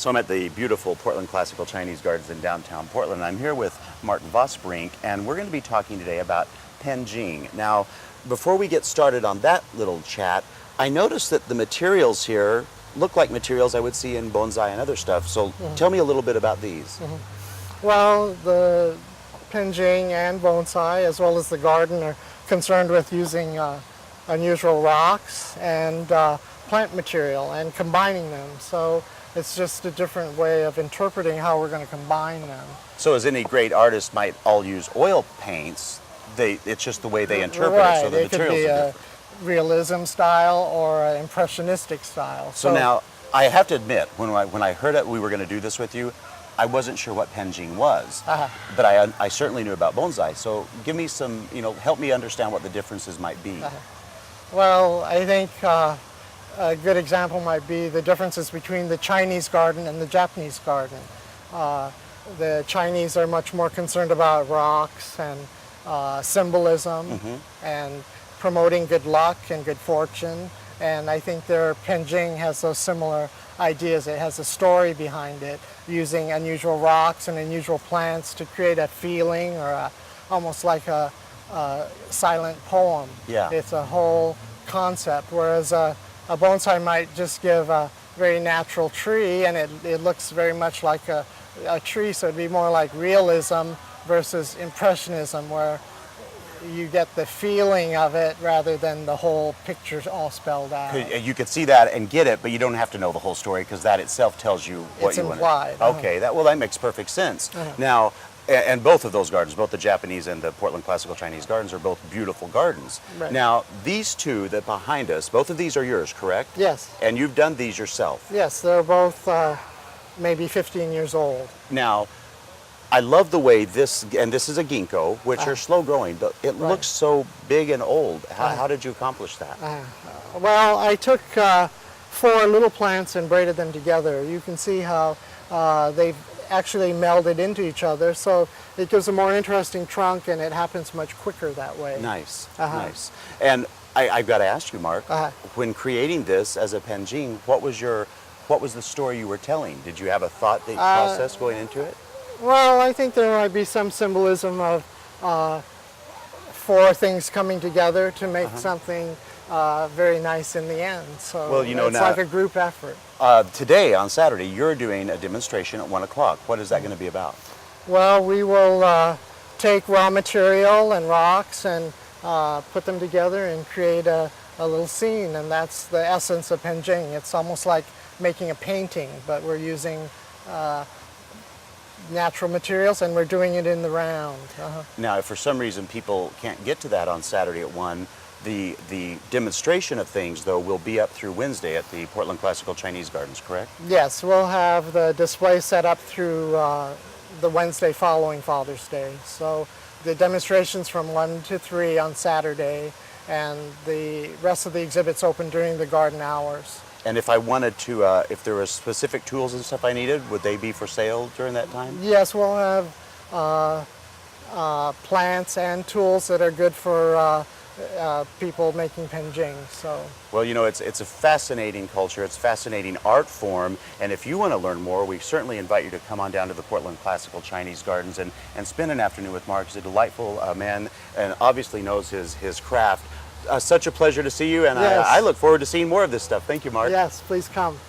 So I'm at the beautiful Portland Classical Chinese Gardens in downtown Portland. I'm here with Martin Vosbrink, and we're going to be talking today about Penjing. Now, before we get started on that little chat, I noticed that the materials here look like materials I would see in bonsai and other stuff. So tell me a little bit about these. Well, the Penjing and bonsai, as well as the garden, are concerned with using unusual rocks and plant material and combining them. So it's just a different way of interpreting how we're going to combine them. So as any great artist might all use oil paints, it's just the way they interpret Right. it, so the It could materials be are a different. realism style or an impressionistic style. So now, I have to admit, when I heard that we were going to do this with you, I wasn't sure what Penjing was, but I certainly knew about bonsai. So give me some, help me understand what the differences might be. Well, I think a good example might be the differences between the Chinese garden and the Japanese garden. The Chinese are much more concerned about rocks and symbolism and promoting good luck and good fortune. And I think their Penjing has those similar ideas. It has a story behind it, using unusual rocks and unusual plants to create a feeling or almost like a silent poem. Yeah. It's a whole concept, whereas a bonsai might just give a very natural tree, and it looks very much like a tree, so it'd be more like realism versus impressionism, where you get the feeling of it rather than the whole picture all spelled out. You could see that and get it, but you don't have to know the whole story because that itself tells you what It's you want. implied. Okay, that makes perfect sense. Now, and both of those gardens, both the Japanese and the Portland Classical Chinese Gardens, are both beautiful gardens. Right. Now, these two that behind us, both of these are yours, correct? Yes. And you've done these yourself. Yes, they're both maybe 15 years old. Now, I love the way this is a ginkgo, which are slow growing, but it looks so big and old. How did you accomplish that? Well, I took 4 little plants and braided them together. You can see how they've actually melded into each other, so it gives a more interesting trunk, and it happens much quicker that way. Nice, nice. And I've got to ask you, Mark, when creating this as a Penjing, what was the story you were telling? Did you have a thought process going into it? Well, I think there might be some symbolism of 4 things coming together to make something very nice in the end. So Well, it's now, like a group effort. Today, on Saturday, you're doing a demonstration at 1 o'clock. What is that going to be about? Well, we will take raw material and rocks and put them together and create a little scene, and that's the essence of Penjing. It's almost like making a painting, but we're using natural materials, and we're doing it in the round. Now, if for some reason people can't get to that on Saturday at 1, the demonstration of things, though, will be up through Wednesday at the Portland Classical Chinese Gardens, correct? Yes, we'll have the display set up through the Wednesday following Father's Day. So the demonstrations from 1 to 3 on Saturday, and the rest of the exhibits open during the garden hours. And if I wanted to, if there were specific tools and stuff I needed, would they be for sale during that time? Yes, we'll have plants and tools that are good for people making Penjing. So. Well, it's a fascinating culture, it's a fascinating art form, and if you want to learn more, we certainly invite you to come on down to the Portland Classical Chinese Gardens and spend an afternoon with Mark. He's a delightful man and obviously knows his craft. Such a pleasure to see you, and Yes. I look forward to seeing more of this stuff. Thank you, Mark. Yes, please come.